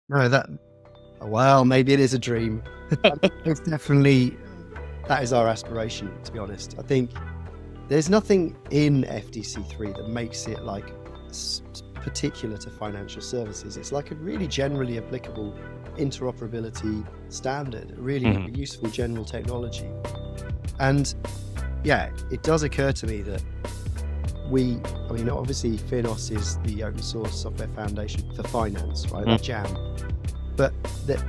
No, well, maybe it is a dream. It's definitely, that is our aspiration, to be honest. I think there's nothing in FDC3 that makes it like particular to financial services. It's like a really generally applicable interoperability standard, a really Mhm. useful general technology. And yeah, it does occur to me that obviously FINOS is the open source software foundation for finance, right? That jam. But that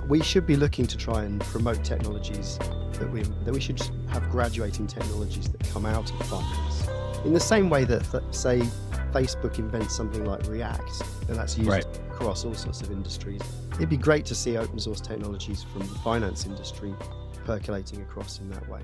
we should be looking to try and promote technologies that we should have graduating technologies that come out of finance. In the same way that say, Facebook invents something like React, and that's used Right. across all sorts of industries. It'd be great to see open source technologies from the finance industry percolating across in that way.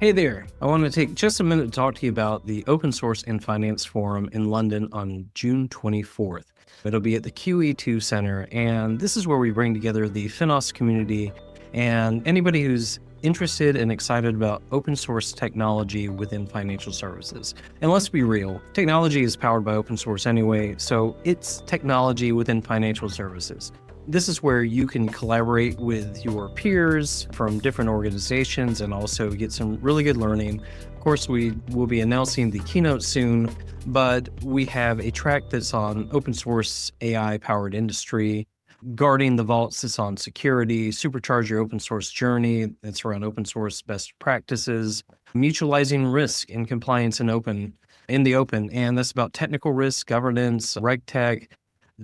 Hey there. I want to take just a minute to talk to you about the Open Source and Finance Forum in London on June 24th. It'll be at the QE2 Center, and this is where we bring together the FINOS community and anybody who's interested and excited about open source technology within financial services. And let's be real, technology is powered by open source anyway, so it's technology within financial services. This is where you can collaborate with your peers from different organizations and also get some really good learning. Of course, we will be announcing the keynote soon, but we have a track that's on open source AI powered industry, guarding the vaults that's on security, supercharge your open source journey that's around open source best practices, mutualizing risk and compliance in the open. And that's about technical risk, governance, RegTech,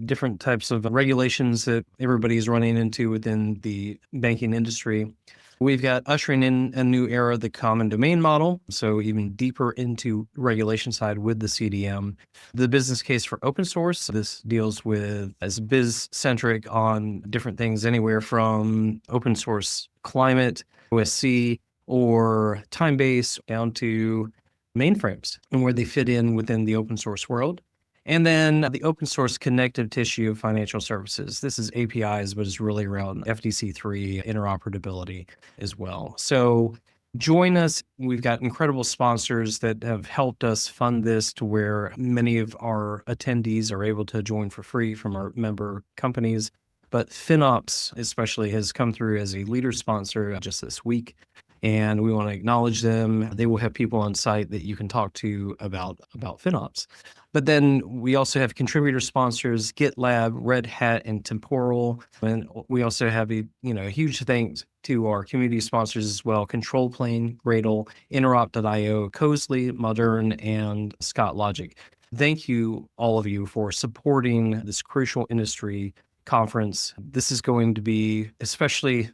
different types of regulations that everybody's running into within the banking industry. We've got ushering in a new era, the common domain model, so even deeper into regulation side with the CDM. The business case for open source, this deals with as biz-centric on different things, anywhere from open source climate, OSC, or time-based down to mainframes and where they fit in within the open source world. And then the open source connective tissue of financial services. This is APIs, but it's really around FDC3 interoperability as well. So join us. We've got incredible sponsors that have helped us fund this to where many of our attendees are able to join for free from our member companies. But FinOps especially has come through as a leader sponsor just this week. And we want to acknowledge them. They will have people on site that you can talk to about FinOps. But then we also have contributor sponsors, GitLab, Red Hat, and Temporal. And we also have a huge thanks to our community sponsors as well: Control Plane, Gradle, Interop.io, Cosley, Modern, and Scott Logic. Thank you, all of you, for supporting this crucial industry conference. This is going to be, especially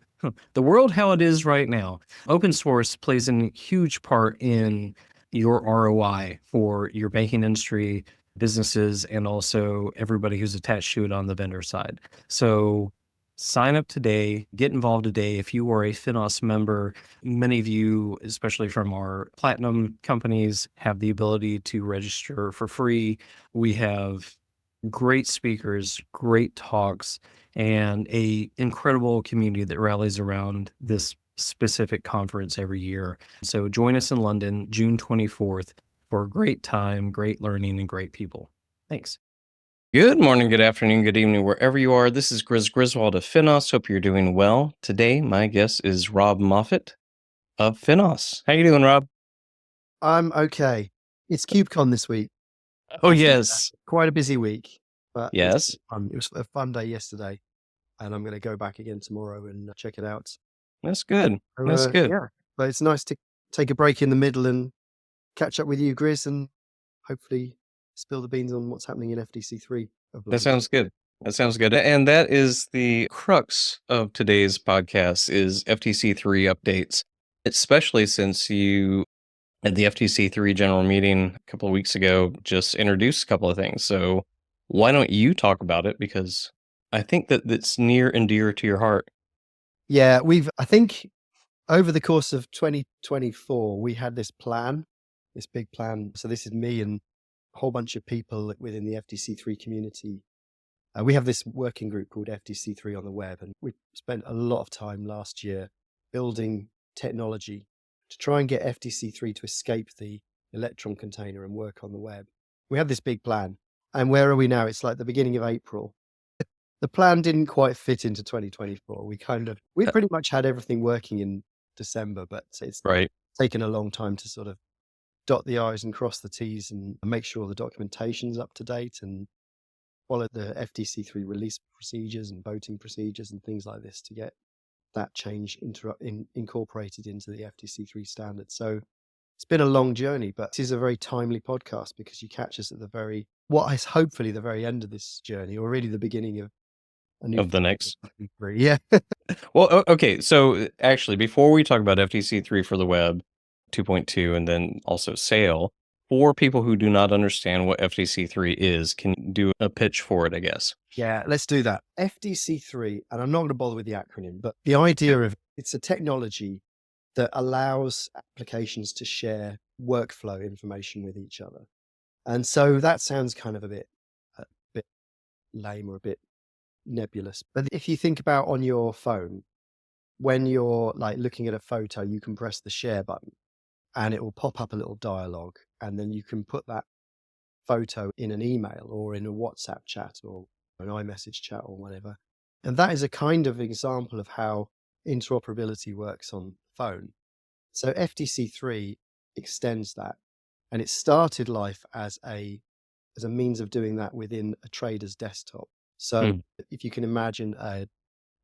the world how it is right now, open source plays a huge part in your ROI for your banking industry, businesses, and also everybody who's attached to it on the vendor side. So sign up today, get involved today. If you are a FINOS member, many of you, especially from our platinum companies, have the ability to register for free. We have great speakers, great talks, and a incredible community that rallies around this specific conference every year. So join us in London, June 24th, for a great time, great learning, and great people. Thanks. Good morning, good afternoon, good evening, wherever you are. This is Griswold of FINOS. Hope you're doing well. Today, my guest is Rob Moffat of FINOS. How you doing, Rob? I'm okay. It's Kubecon this week. Oh, yes. Quite a busy week, but Yes. it was a fun day yesterday, and I'm going to go back again tomorrow and check it out. That's good. So, That's good. Yeah, but it's nice to take a break in the middle and catch up with you, Grizz, and hopefully spill the beans on what's happening in FDC3. That sounds good. That sounds good. And that is the crux of today's podcast is FTC3 updates, especially since you at the FTC3 general meeting a couple of weeks ago just introduced a couple of things. So why don't you talk about it? Because I think that it's near and dear to your heart. Yeah, I think over the course of 2024, we had this big plan. So this is me and a whole bunch of people within the FDC3 community. We have this working group called FDC3 on the web, and we spent a lot of time last year building technology to try and get FDC3 to escape the Electron container and work on the web. We had this big plan. And where are we now? It's like the beginning of April. the plan didn't quite fit into 2024. We Uh, pretty much had everything working in December, but it's Right. taken a long time to sort of dot the I's and cross the T's and make sure the documentation's up to date and follow the FDC3 release procedures and voting procedures and things like this to get that change incorporated into the FDC3 standard. So it's been a long journey, but this is a very timely podcast because you catch us at what is hopefully the very end of this journey, or really the beginning of a new Of the next. FDC3. Yeah. Well, okay. So actually, before we talk about FTC3 for the web 2.2 and then also Sail, for people who do not understand what FTC3 is, can you do a pitch for it, I guess? Yeah, let's do that. FDC3, and I'm not going to bother with the acronym, but the idea of it's a technology that allows applications to share workflow information with each other. And so that sounds kind of a bit lame or a bit nebulous. But if you think about on your phone, when you're like looking at a photo, you can press the share button and it will pop up a little dialogue. And then you can put that photo in an email or in a WhatsApp chat or an iMessage chat or whatever. And that is a kind of example of how interoperability works on phone. So FDC3 extends that, and it started life as a means of doing that within a trader's desktop. So if you can imagine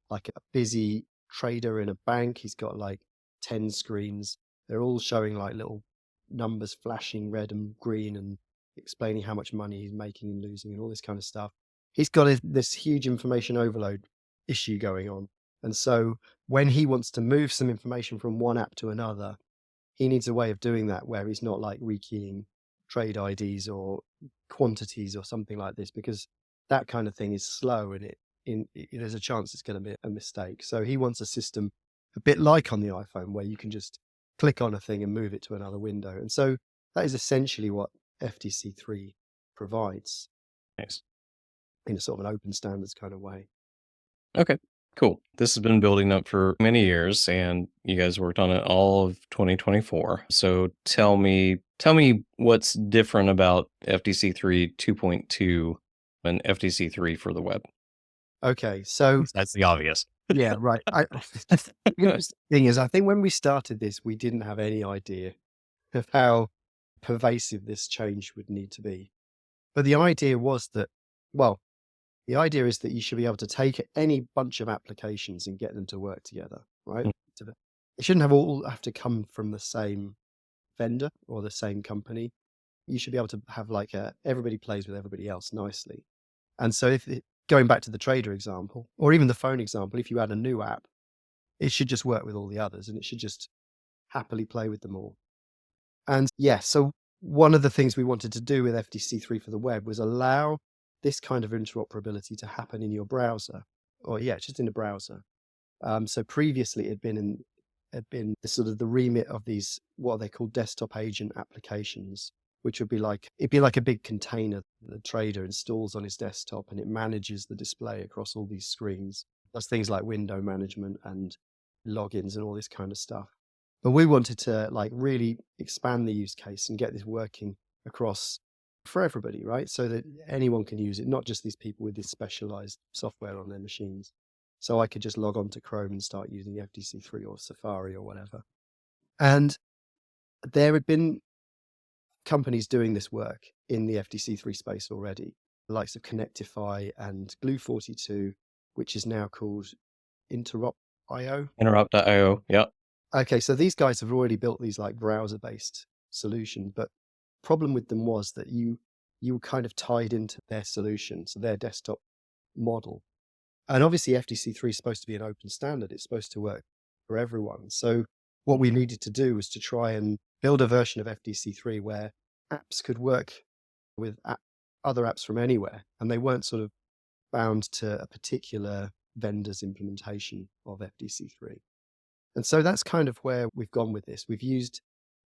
like a busy trader in a bank, he's got like 10 screens. They're all showing like little numbers flashing red and green and explaining how much money he's making and losing and all this kind of stuff. He's got this huge information overload issue going on. And so when he wants to move some information from one app to another, he needs a way of doing that where he's not like rekeying trade IDs or quantities or something like this, because that kind of thing is slow and there's a chance it's going to be a mistake. So he wants a system a bit like on the iPhone where you can just click on a thing and move it to another window. And so that is essentially what FDC3 provides. Nice. In a sort of an open standards kind of way. Okay, cool. This has been building up for many years, and you guys worked on it all of 2024. So tell me what's different about FDC3 2.2 and FDC3 for the web. Okay, so that's the obvious. Yeah, right. The interesting thing is, I think when we started this, we didn't have any idea of how pervasive this change would need to be. But the idea was that, the idea is that you should be able to take any bunch of applications and get them to work together, right? It shouldn't all have to come from the same vendor or the same company. You should be able to have like everybody plays with everybody else nicely. And so going back to the trader example, or even the phone example, if you add a new app, it should just work with all the others and it should just happily play with them all. And so one of the things we wanted to do with FDC3 for the web was allow this kind of interoperability to happen in your browser, or just in the browser. So previously it had been the sort of the remit of these, what they call desktop agent applications, which would be like, it'd be like a big container the trader installs on his desktop and it manages the display across all these screens. That's things like window management and logins and all this kind of stuff. But we wanted to like really expand the use case and get this working across for everybody, right? So that anyone can use it, not just these people with this specialized software on their machines. So I could just log on to Chrome and start using FDC3 or Safari or whatever. And there had been companies doing this work in the FDC3 space already, the likes of Connectify and Glue42, which is now called Interop.io. Interop.io, yeah. Okay, so these guys have already built these like browser-based solutions, but problem with them was that you were kind of tied into their solution, so their desktop model. And obviously FDC3 is supposed to be an open standard. It's supposed to work for everyone. So what we needed to do was to try and build a version of FDC3 where apps could work with other apps from anywhere, and they weren't sort of bound to a particular vendor's implementation of FDC3. And so that's kind of where we've gone with this. We've used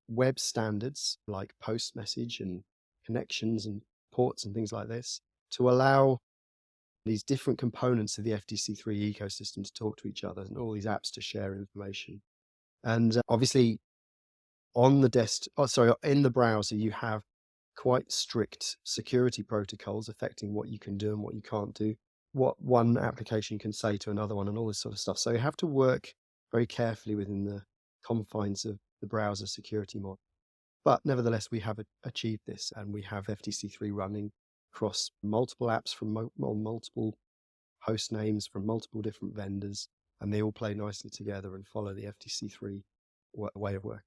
web standards like post message and connections and ports and things like this to allow these different components of the FDC3 ecosystem to talk to each other and all these apps to share information. And obviously in the browser, you have quite strict security protocols affecting what you can do and what you can't do. what one application can say to another one and all this sort of stuff. So you have to work very carefully within the confines of the browser security model. But nevertheless, we have achieved this, and we have FDC3 running across multiple apps from multiple host names from multiple different vendors, and they all play nicely together and follow the FDC3 way of working.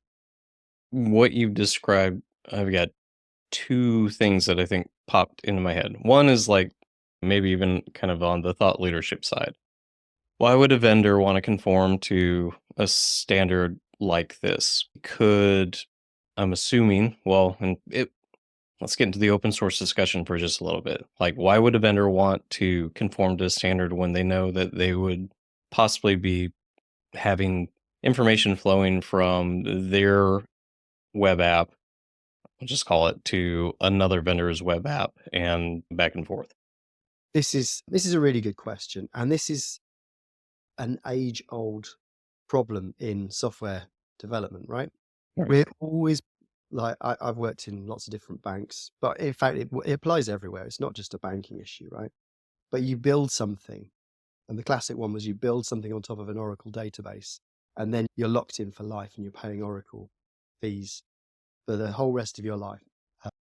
What you've described, I've got two things that I think popped into my head. One is like maybe even kind of on the thought leadership side. Why would a vendor want to conform to a standard like this? I'm assuming, well, let's get into the open source discussion for just a little bit. Like, why would a vendor want to conform to a standard when they know that they would possibly be having information flowing from their web app, I'll just call it, to another vendor's web app and back and forth? This is a really good question, and this is an age-old problem in software development, right? Right. We're always like I've worked in lots of different banks, but in fact, it applies everywhere. It's not just a banking issue, right? But you build something, and the classic one was you build something on top of an Oracle database, and then you're locked in for life, and you're paying Oracle fees for the whole rest of your life.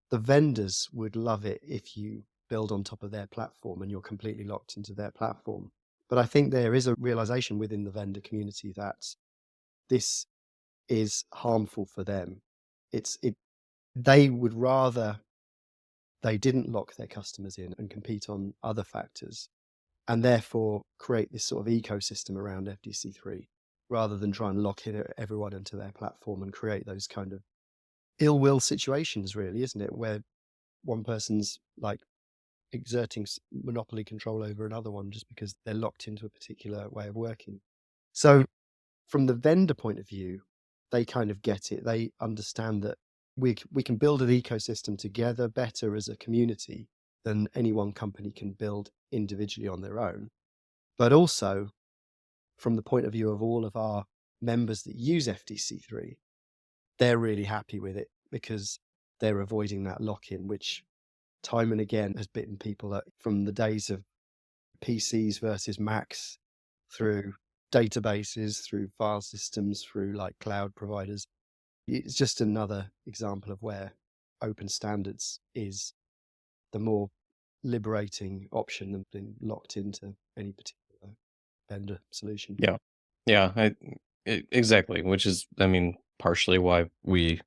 The vendors would love it if you build on top of their platform and you're completely locked into their platform. But I think there is a realization within the vendor community that this is harmful for them. They would rather they didn't lock their customers in and compete on other factors, and therefore create this sort of ecosystem around FDC3 rather than try and lock everyone into their platform and create those kind of ill will situations, really, isn't it? Where one person's like exerting monopoly control over another one just because they're locked into a particular way of working. So from the vendor point of view, they kind of get it. They understand that we can build an ecosystem together better as a community than any one company can build individually on their own. But also, from the point of view of all of our members that use FDC3, they're really happy with it because they're avoiding that lock-in, which time and again has bitten people from the days of PCs versus Macs through databases, through file systems, through like cloud providers. It's just another example of where open standards is the more liberating option than being locked into any particular vendor solution. Yeah. Yeah, exactly. Which is, I mean, partially why the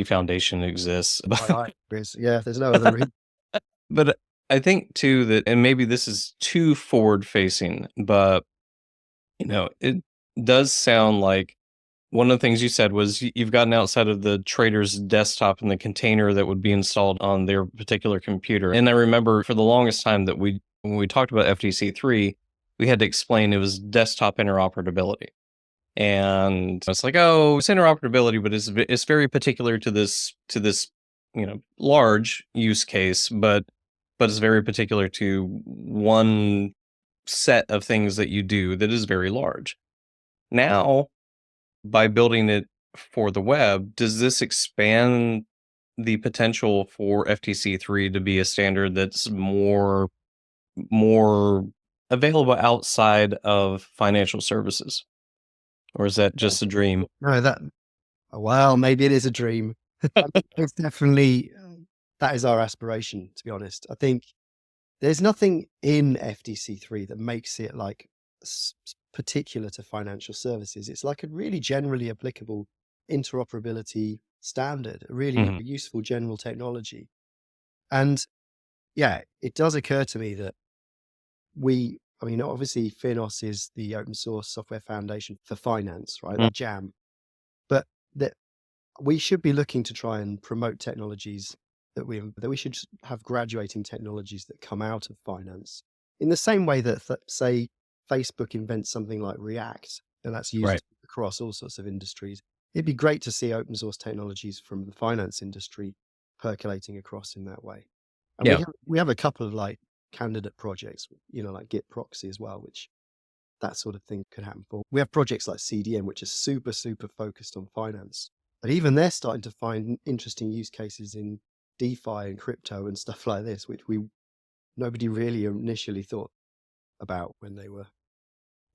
foundation exists. Yeah, there's no other reason. But I think too that, and maybe this is too forward facing, but it does sound like one of the things you said was you've gotten outside of the trader's desktop and the container that would be installed on their particular computer. And I remember for the longest time that when we talked about FTC3, we had to explain it was desktop interoperability. And it's like, oh, it's interoperability, but it's very particular to this large use case, but it's very particular to one set of things that you do that is very large. Now, by building it for the web, does this expand the potential for FTC3 to be a standard that's more available outside of financial services? Or is that just a dream? No, well, maybe it is a dream. It's definitely, that is our aspiration, to be honest. I think there's nothing in FDC3 that makes it like particular to financial services. It's like a really generally applicable interoperability standard, a really useful general technology. And yeah, it does occur to me that obviously FINOS is the open source software foundation for finance, right? That jam. But that we should be looking to try and promote technologies that we should have graduating technologies that come out of finance in the same way that say Facebook invents something like React, and that's used across all sorts of industries. It'd be great to see open source technologies from the finance industry percolating across in that way. And we have a couple of like candidate projects, like Git proxy as well, which that sort of thing could happen for. We have projects like CDM, which is super, super focused on finance. But even they're starting to find interesting use cases in DeFi and crypto and stuff like this, which we nobody really initially thought about when they were.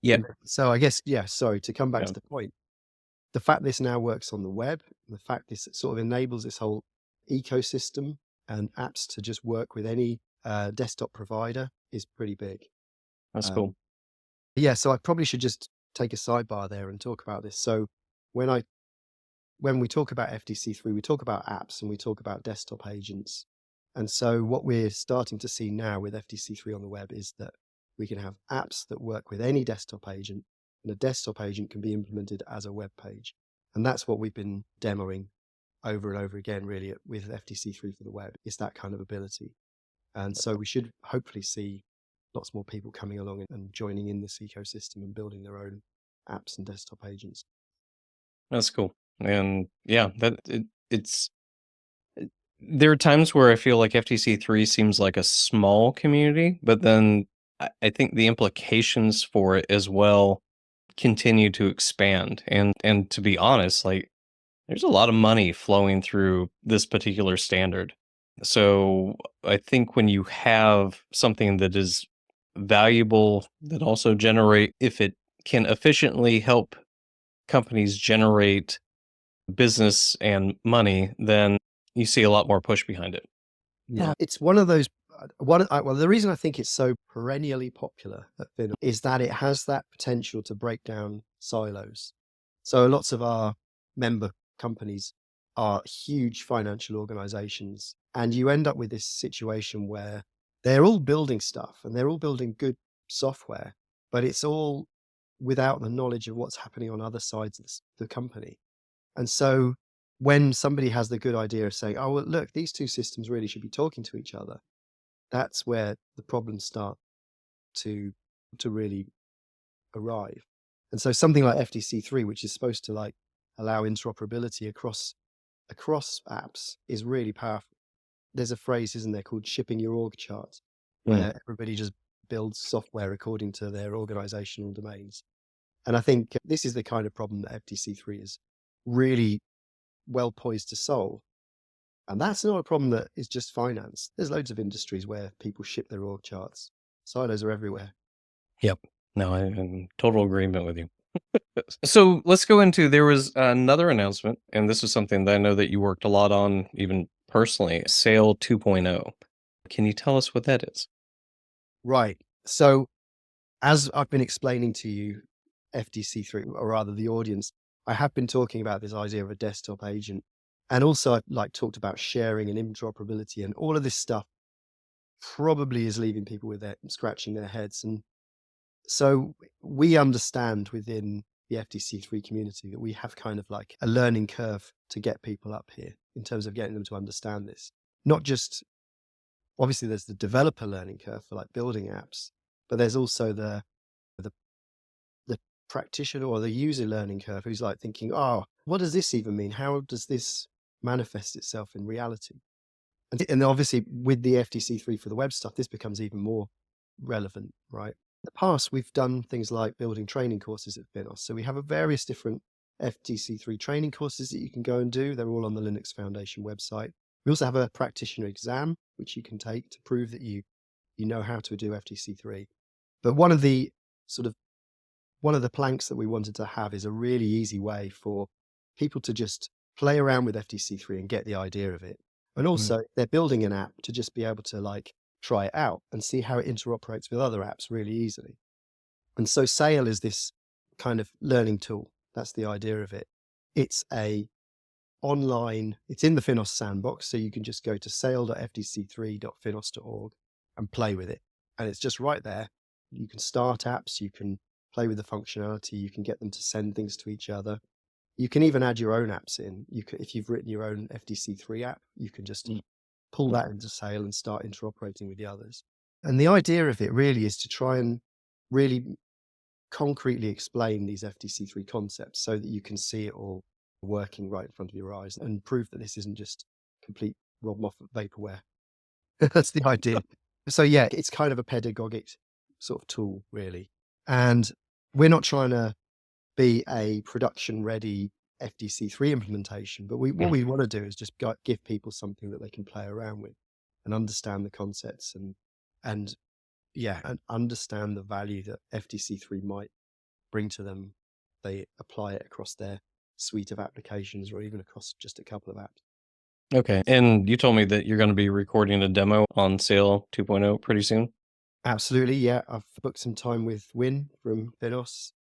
Yeah. So I guess, yeah, sorry, to come back Yeah. to the point, the fact this now works on the web, the fact this sort of enables this whole ecosystem and apps to just work with any desktop provider is pretty big. That's Um, cool. yeah, so I probably should just take a sidebar there and talk about this. So when I when we talk about FDC3, we talk about apps and we talk about desktop agents. And so what we're starting to see now with FDC3 on the web is that we can have apps that work with any desktop agent, and a desktop agent can be implemented as a web page. And that's what we've been demoing over and over again, really, with FDC3 for the web, is that kind of ability. And so we should hopefully see lots more people coming along and joining in this ecosystem and building their own apps and desktop agents. That's cool. And yeah, it's there are times where I feel like FTC3 seems like a small community, but then I think the implications for it as well continue to expand. And to be honest, like there's a lot of money flowing through this particular standard. So I think when you have something that is valuable that also generate if it can efficiently help companies generate business and money, then you see a lot more push behind it. Yeah, it's one of those. Well, the reason I think it's so perennially popular at FINOS is that it has that potential to break down silos. So lots of our member companies are huge financial organizations, and you end up with this situation where they're all building stuff and they're all building good software, but it's all without the knowledge of what's happening on other sides of the company. And so when somebody has the good idea of saying, oh, well, look, these two systems really should be talking to each other, that's where the problems start to really arrive. And so something like FDC3, which is supposed to like allow interoperability across apps, is really powerful. There's a phrase, isn't there, called shipping your org chart, where everybody just builds software according to their organizational domains. And I think this is the kind of problem that FDC3 is really well poised to solve. And that's not a problem that is just finance. There's loads of industries where people ship their org charts. Silos are everywhere. Yep. No, I'm in total agreement with you. So let's go into, there was another announcement, and this is something that I know that you worked a lot on, even personally, Sale 2.0. Can you tell us what that is? Right. So as I've been explaining to you, FDC3, or rather the audience, I have been talking about this idea of a desktop agent. And also I've like talked about sharing and interoperability, and all of this stuff probably is leaving people with their scratching their heads. And so we understand within the FDC3 community that we have kind of like a learning curve to get people up here in terms of getting them to understand this. Not just, obviously there's the developer learning curve for like building apps, but there's also the practitioner or the user learning curve who's like thinking, oh, what does this even mean? How does this manifest itself in reality? And obviously with the FDC3 for the web stuff, this becomes even more relevant, right? In the past, we've done things like building training courses at FINOS. So we have a various different FDC3 training courses that you can go and do. They're all on the Linux Foundation website. We also have a practitioner exam, which you can take to prove that you know how to do FDC3. But one of the planks that we wanted to have is a really easy way for people to just play around with FDC3 and get the idea of it. And also they're building an app to just be able to like try it out and see how it interoperates with other apps really easily. And so Sail is this kind of learning tool. That's the idea of it. It's it's in the FINOS sandbox. So you can just go to sail.fdc3.finos.org and play with it. And it's just right there. You can start apps, you can play with the functionality, you can get them to send things to each other. You can even add your own apps in. If you've written your own FDC3 app, you can just pull that into Sail and start interoperating with the others. And the idea of it really is to try and really concretely explain these FDC3 concepts so that you can see it all working right in front of your eyes and prove that this isn't just complete Rob Moffat vaporware. That's the idea. So yeah, it's kind of a pedagogic sort of tool, really. And we're not trying to be a production ready FDC3 implementation, but what we want to do is just give people something that they can play around with and understand the concepts and and and understand the value that FDC3 might bring to them. They apply it across their suite of applications or even across just a couple of apps. Okay. And you told me that you're going to be recording a demo on Sail 2.0 pretty soon. Absolutely, yeah. I've booked some time with Win from FINOS.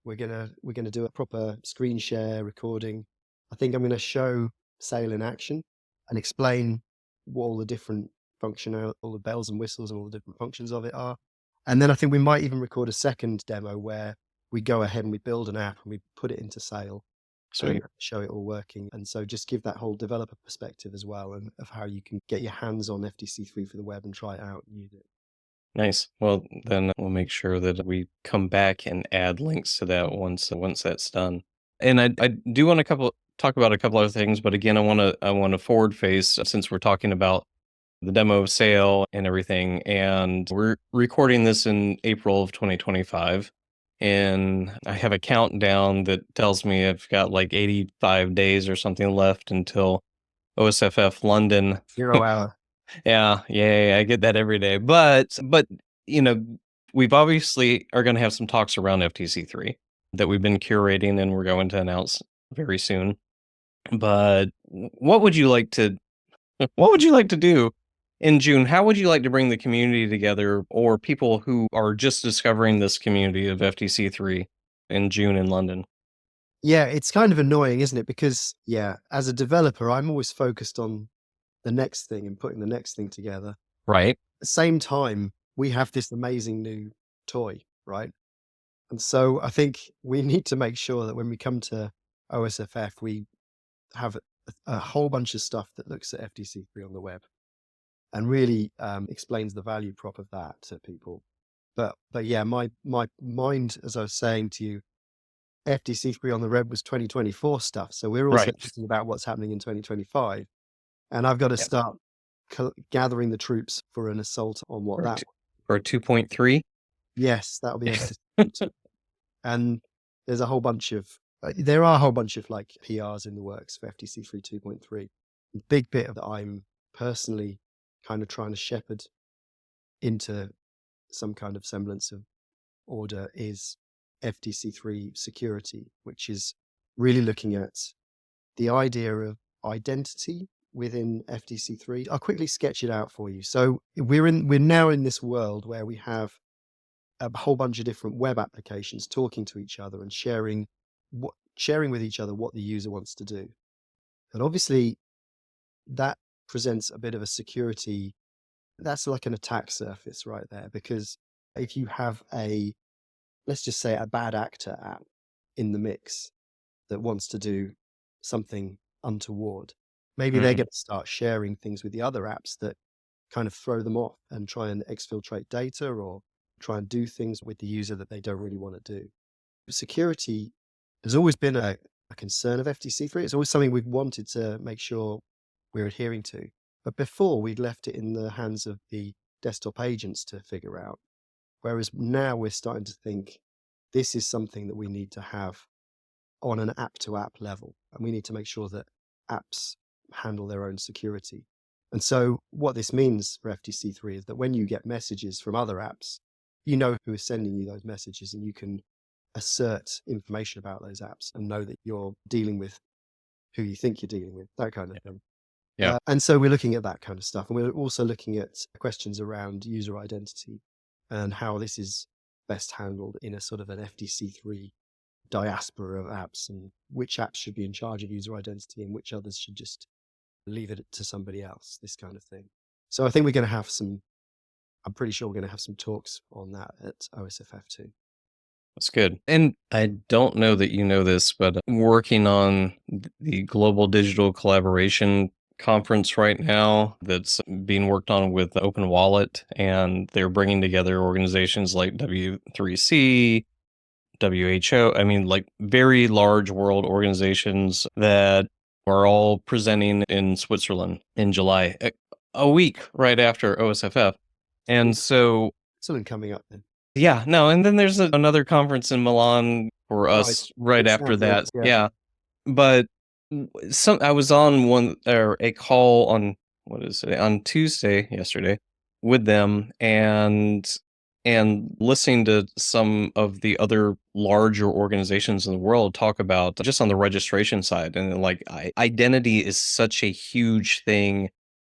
We're gonna do a proper screen share recording. I think I'm gonna show Sail in action and explain what all the different all the bells and whistles and all the different functions of it are. And then I think we might even record a second demo where we go ahead and we build an app and we put it into Sail Sweet. and show it all working. And so just give that whole developer perspective as well, and of how you can get your hands on FDC3 for the web and try it out and use it. Nice. Well, then we'll make sure that we come back and add links to that once that's done. And I do want to talk about a couple other things, but again, I want to forward face since we're talking about the demo of Sail and everything. And we're recording this in April of 2025. And I have a countdown that tells me I've got like 85 days or something left until OSFF London. 0 hour. Yeah, I get that every day. But you know, we've obviously are going to have some talks around FTC3 that we've been curating and we're going to announce very soon. But what would you like to do in June? How would you like to bring the community together, or people who are just discovering this community of FTC3 in June in London? Yeah, it's kind of annoying, isn't it? Because as a developer, I'm always focused on the next thing and putting the next thing together. Right. At the same time, we have this amazing new toy, right? And so I think we need to make sure that when we come to OSFF, we have a whole bunch of stuff that looks at FDC3 on the web and really explains the value prop of that to people. But yeah, my mind, as I was saying to you, FDC3 on the web was 2024 stuff. So we're also thinking about what's happening in 2025. And I've got to start gathering the troops for an assault on what that or 2.3. Yes, that'll be and there are a whole bunch of like PRs in the works for FDC3 2.3. A big bit of that I'm personally kind of trying to shepherd into some kind of semblance of order is FDC3 security, which is really looking at the idea of identity within FDC3. I'll quickly sketch it out for you. So we're now in this world where we have a whole bunch of different web applications talking to each other and sharing with each other what the user wants to do. And obviously that presents a bit of a security, that's like an attack surface right there, because if you have let's just say a bad actor app in the mix that wants to do something untoward, maybe they're going to start sharing things with the other apps that kind of throw them off and try and exfiltrate data or try and do things with the user that they don't really want to do. Security has always been a concern of FTC3. It's always something we've wanted to make sure we're adhering to. But before, we'd left it in the hands of the desktop agents to figure out. Whereas now we're starting to think this is something that we need to have on an app-to-app level. And we need to make sure that apps handle their own security. And so what this means for FTC3 is that when you get messages from other apps, you know who is sending you those messages, and you can assert information about those apps and know that you're dealing with who you think you're dealing with, that kind of thing. Yeah. And so we're looking at that kind of stuff. And we're also looking at questions around user identity and how this is best handled in a sort of an FDC3 diaspora of apps, and which apps should be in charge of user identity and which others should just leave it to somebody else, this kind of thing. So I think we're going to have I'm pretty sure we're going to have some talks on that at OSFF too. That's good. And I don't know that you know this, but I'm working on the Global Digital Collaboration Conference right now that's being worked on with Open Wallet, and they're bringing together organizations like W3C, WHO, I mean, like very large world organizations that are all presenting in Switzerland in July, a week right after OSFF. And so something coming up then. Yeah, no, and then there's another conference in Milan for us right after that. Yeah. But I was on a call on, on Tuesday, yesterday, with them and listening to some of the other larger organizations in the world talk about just on the registration side, and like identity is such a huge thing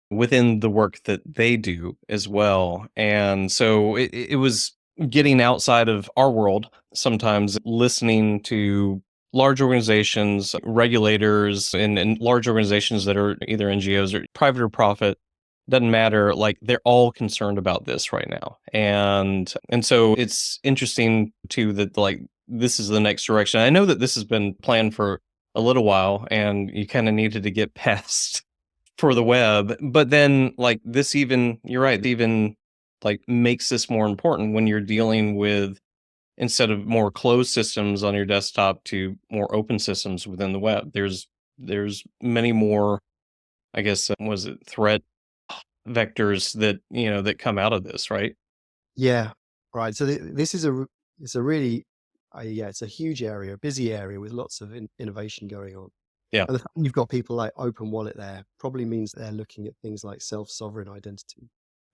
within the work that they do as well. And so it was getting outside of our world, sometimes listening to large organizations, regulators, and large organizations that are either NGOs or private or profit. Doesn't matter. Like, they're all concerned about this right now. And so it's interesting too that like this is the next direction. I know that this has been planned for a little while, and you kind of needed to get past for the web. But then like this, even you're right, even like makes this more important when you're dealing with, instead of more closed systems on your desktop to more open systems within the web. There's many more, I guess, was it threat vectors that, that come out of this, right? Yeah, right. So this is it's a really, yeah, it's a huge area, a busy area with lots of innovation going on. Yeah. And the fact you've got people like Open Wallet there probably means they're looking at things like self-sovereign identity.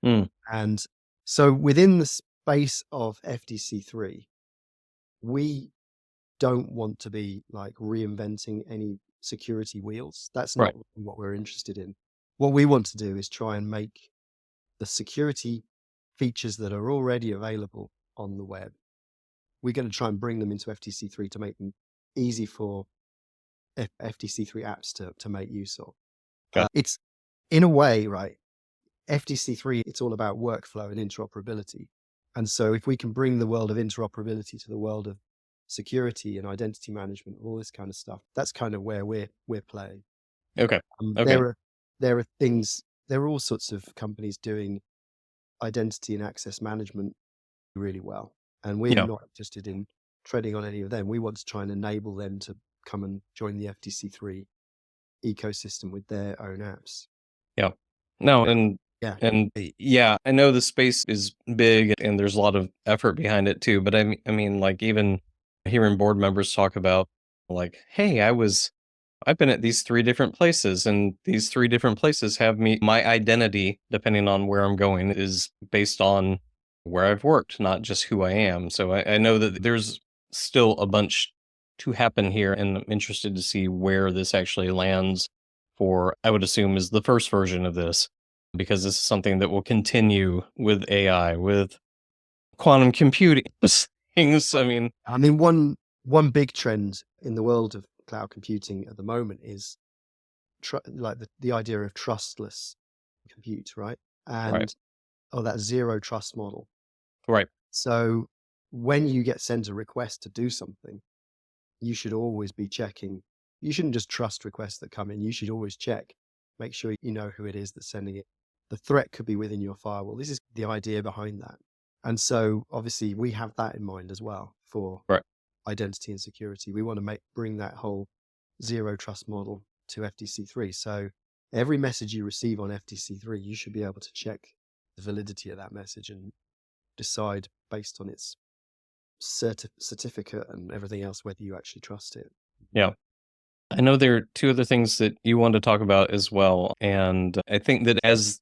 Mm, And so within the space of FDC3, we don't want to be like reinventing any security wheels. That's not right. what we're interested in. What we want to do is try and make the security features that are already available on the web. We're going to try and bring them into FTC3 to make them easy for FTC3 apps to make use of. Got It's in a way, right? FTC3, it's all about workflow and interoperability. And so if we can bring the world of interoperability to the world of security and identity management, all this kind of stuff, that's kind of where we're playing. Okay. Okay. There are things, there are all sorts of companies doing identity and access management really well. And we're Yeah. not interested in treading on any of them. We want to try and enable them to come and join the FTC3 ecosystem with their own apps. Yeah. No, Yeah. and yeah, I know the space is big and there's a lot of effort behind it too, but I mean like even hearing board members talk about like, hey, I've been at these three different places, and these three different places have my identity, depending on where I'm going, is based on where I've worked, not just who I am. So I know that there's still a bunch to happen here, and I'm interested to see where this actually lands for, I would assume, is the first version of this, because this is something that will continue with AI, with quantum computing things. I mean, I mean, one big trend in the world of cloud computing at the moment is like the idea of trustless compute, right? right, And that zero trust model. right, So when you get sent a request to do something, you should always be checking. You shouldn't just trust requests that come in. You should always check, make sure you know who it is that's sending it. The threat could be within your firewall. This is the idea behind that. And so obviously we have that in mind as well for right. identity and security. We want to bring that whole zero trust model to FTC3. So every message you receive on FTC3, you should be able to check the validity of that message and decide based on its certificate and everything else whether you actually trust it. Yeah. I know there are two other things that you wanted to talk about as well, and I think that as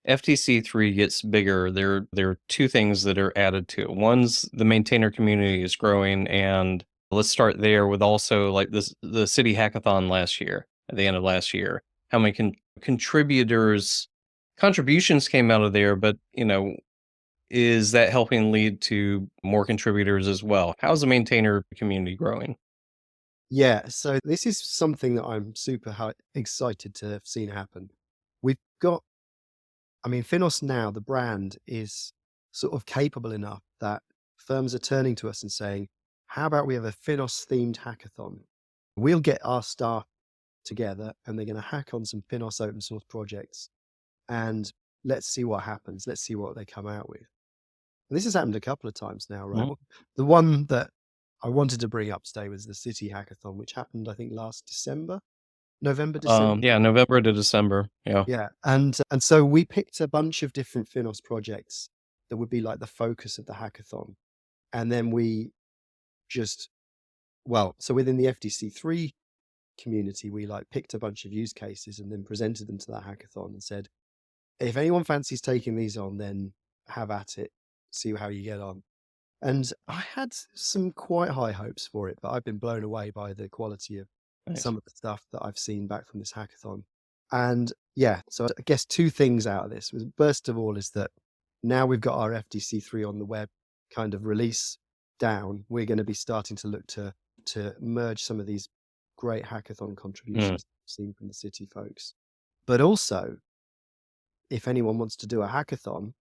FTC3 gets bigger, there are two things that are added to it. One's the maintainer community is growing, and let's start there with also like the city hackathon last year, at the end of last year. How many contributions came out of there, but is that helping lead to more contributors as well? How's the maintainer community growing? Yeah, so this is something that I'm super excited to have seen happen. We've got, I mean, FINOS now, the brand is sort of capable enough that firms are turning to us and saying, how about we have a FINOS themed hackathon? We'll get our staff together and they're going to hack on some FINOS open source projects and let's see what happens. Let's see what they come out with. And this has happened a couple of times now, right? Mhm. The one that I wanted to bring up today was the City Hackathon, which happened, I think, last December, November, December. Yeah, November to December. Yeah. Yeah, and so we picked a bunch of different FINOS projects that would be like the focus of the hackathon, and then we just so within the FDC3 community, we like picked a bunch of use cases and then presented them to that hackathon and said, if anyone fancies taking these on, then have at it, see how you get on. And I had some quite high hopes for it, but I've been blown away by the quality of Nice. some of the stuff that I've seen back from this hackathon. And yeah, so I guess two things out of this was, first of all, is that now we've got our FDC3 on the web kind of release down, we're going to be starting to look to merge some of these great hackathon Mm. contributions we've seen from the city folks. But also, if anyone wants to do a hackathon,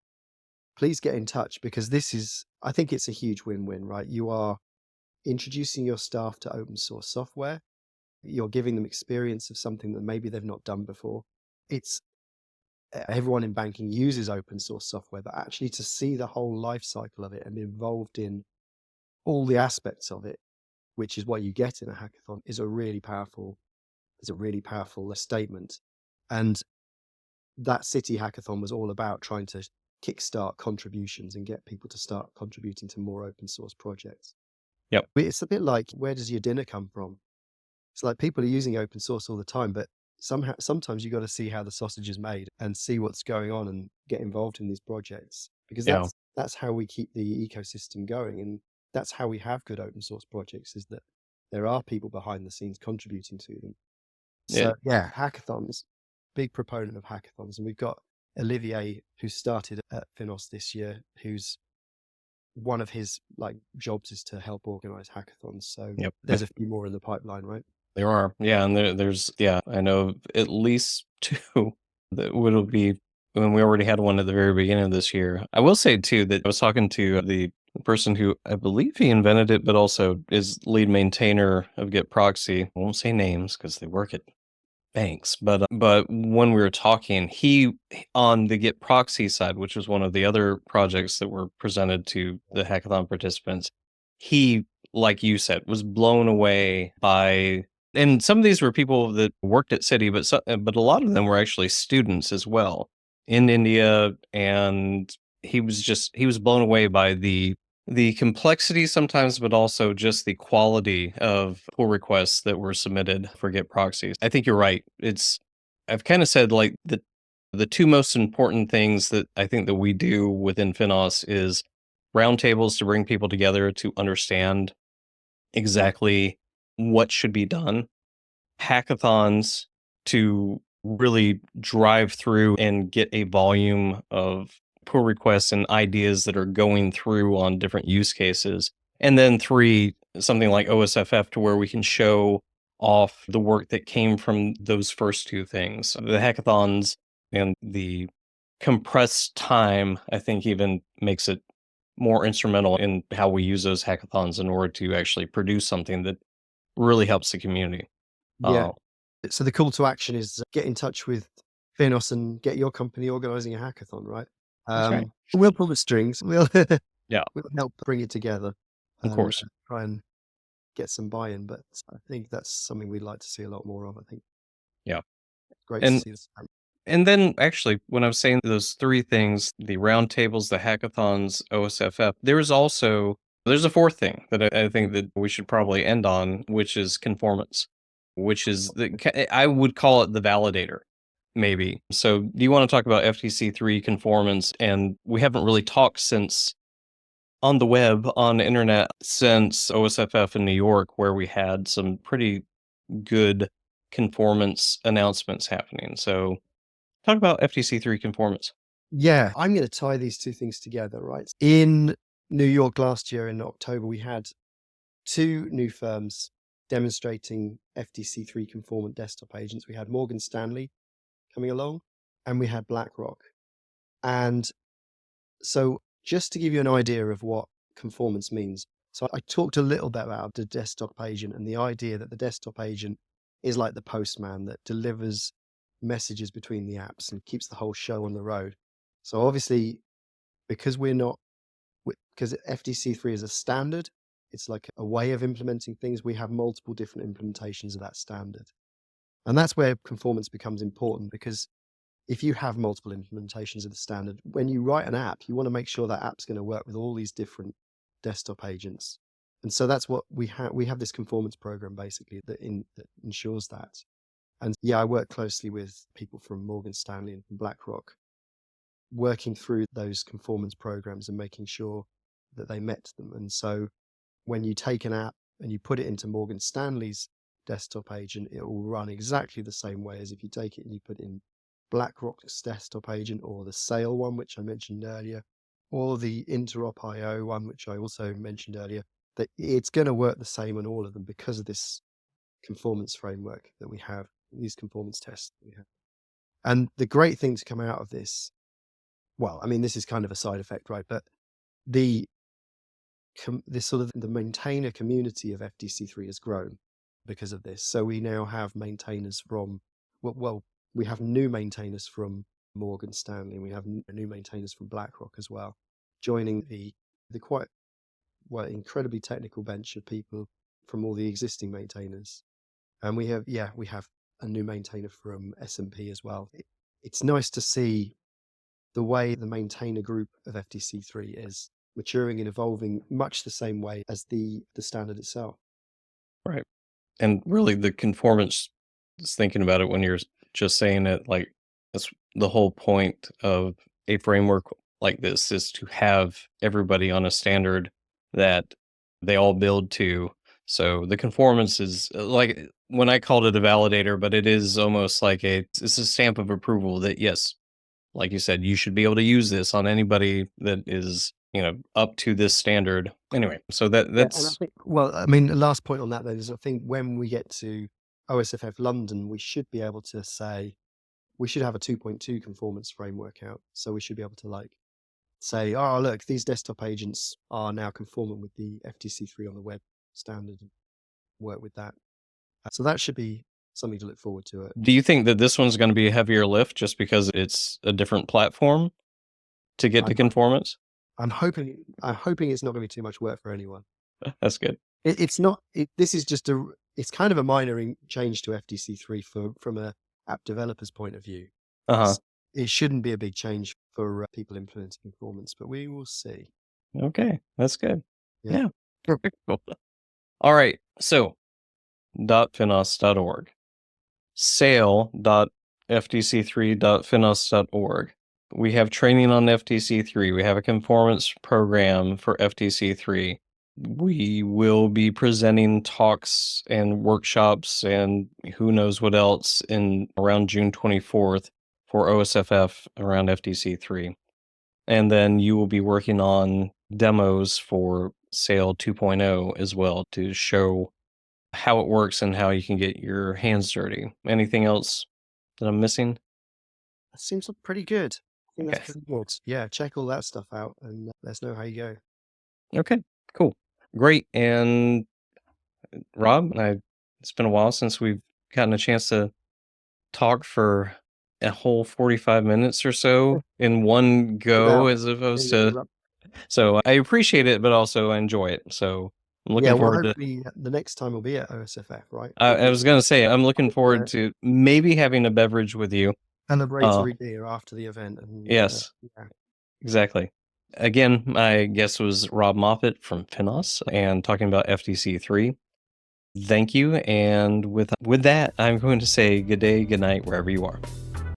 please get in touch, because this is, I think it's a huge win-win, right? You are introducing your staff to open source software. You're giving them experience of something that maybe they've not done before. It's everyone in banking uses open source software, but actually to see the whole life cycle of it and be involved in all the aspects of it, which is what you get in a hackathon, is a really powerful statement. And that city hackathon was all about trying to kickstart contributions and get people to start contributing to more open source projects. Yep. It's a bit like, where does your dinner come from? It's like people are using open source all the time, but sometimes you got to see how the sausage is made and see what's going on and get involved in these projects, because Yeah. that's how we keep the ecosystem going, and that's how we have good open source projects, is that there are people behind the scenes contributing to them. So yeah, hackathons, big proponent of hackathons. And we've got Olivier, who started at FINOS this year, who's one of his jobs is to help organize hackathons. So Yep. there's a few more in the pipeline, right? There are. Yeah, and there's I know at least two that would be when we already had one at the very beginning of this year. I will say too that I was talking to the person who I believe he invented it, but also is lead maintainer of Git Proxy. I won't say names because they work at banks, but when we were talking, he on the Git Proxy side, which was one of the other projects that were presented to the hackathon participants, he, like you said, was blown away by. And some of these were people that worked at City, but a lot of them were actually students as well in India, and he was blown away by the complexity sometimes, but also just the quality of pull requests that were submitted for Git proxies. I think you're right. I've kind of said like the two most important things that I think that we do within FINOS is roundtables to bring people together to understand exactly what should be done, hackathons to really drive through and get a volume of pull requests and ideas that are going through on different use cases. And then three, something like OSFF to where we can show off the work that came from those first two things. The hackathons and the compressed time, I think, even makes it more instrumental in how we use those hackathons in order to actually produce something that really helps the community. Yeah. So the call to action is get in touch with FINOS and get your company organizing a hackathon, right? That's right. We'll pull the strings. We'll Yeah. we'll help bring it together. Of course. Try and get some buy-in, but I think that's something we'd like to see a lot more of. I think. Yeah. Great And to see this. and then actually, when I was saying those three things, the roundtables, the hackathons, OSFF, there's a fourth thing that I think that we should probably end on, which is conformance, which is I would call it the validator, maybe. So do you want to talk about FTC3 conformance? And we haven't really talked since on the web, on the internet, since OSFF in New York, where we had some pretty good conformance announcements happening. So talk about FTC3 conformance. Yeah, I'm going to tie these two things together, right? In New York last year in October, we had two new firms demonstrating FTC3 conformant desktop agents. We had Morgan Stanley coming along, and we had BlackRock. And so just to give you an idea of what conformance means, so I talked a little bit about the desktop agent and the idea that the desktop agent is like the postman that delivers messages between the apps and keeps the whole show on the road. So obviously, because because FTC3 is a standard, it's like a way of implementing things. We have multiple different implementations of that standard. And that's where conformance becomes important, because if you have multiple implementations of the standard, when you write an app, you want to make sure that app's going to work with all these different desktop agents. And so that's what we have. We have this conformance program basically that ensures that. And yeah, I work closely with people from Morgan Stanley and from BlackRock working through those conformance programs and making sure that they met them. And so when you take an app and you put it into Morgan Stanley's desktop agent, it will run exactly the same way as if you take it and you put it in BlackRock's desktop agent, or the Sail one, which I mentioned earlier, or the Interop.io one, which I also mentioned earlier. That it's going to work the same on all of them because of this conformance framework that we have, these conformance tests that we have. And the great thing to come out of this, well, I mean, this is kind of a side effect, right? But this sort of the maintainer community of FDC3 has grown because of this. So we now have maintainers from, well, we have new maintainers from Morgan Stanley. We have new maintainers from BlackRock as well, joining the quite incredibly technical bench of people from all the existing maintainers. And we have a new maintainer from S&P as well. It's nice to see the way the maintainer group of FDC3 is maturing and evolving much the same way as the standard itself. Right. And really the conformance, just thinking about it when you're just saying it, like that's the whole point of a framework like this, is to have everybody on a standard that they all build to. So the conformance is like, when I called it a validator, but it is almost like it's a stamp of approval that, yes, like you said, you should be able to use this on anybody that is, up to this standard. Anyway, so that's... Yeah, and I think, well, I mean, the last point on that then is, I think when we get to OSFF London, we should be able to say, we should have a 2.2 conformance framework out. So we should be able to say, oh, look, these desktop agents are now conformant with the FDC3 on the web standard, and work with that. So that should be something to look forward to. Do you think that this one's going to be a heavier lift just because it's a different platform to get to conformance? I'm hoping it's not going to be too much work for anyone. That's good. It's not. This is just it's kind of a minor change to FDC3 from a app developer's point of view. It shouldn't be a big change for people implementing conformance, but we will see. Okay, that's good. Yeah. Perfect. All right. So, .finos.org, sale.fdc3.finos.org. We have training on FDC3. We have a conformance program for FDC3. We will be presenting talks and workshops and who knows what else in around June 24th for OSFF around FDC3. And then you will be working on demos for Sale 2.0 as well to show how it works and how you can get your hands dirty. Anything else that I'm missing? That seems pretty good. I think that's pretty good. Yeah, check all that stuff out and let us know how you go. Okay, cool. Great. And Rob, it's been a while since we've gotten a chance to talk for a whole 45 minutes or so in one go, as opposed to... So I appreciate it, but also I enjoy it. So I'm looking forward to... the next time will be at OSFF, right? I was going to say, I'm looking forward to maybe having a beverage with you. Celebratory beer after the event. And, yes, exactly. Again, my guest was Rob Moffat from FINOS and talking about FDC3. Thank you. And with that, I'm going to say good day, good night, wherever you are.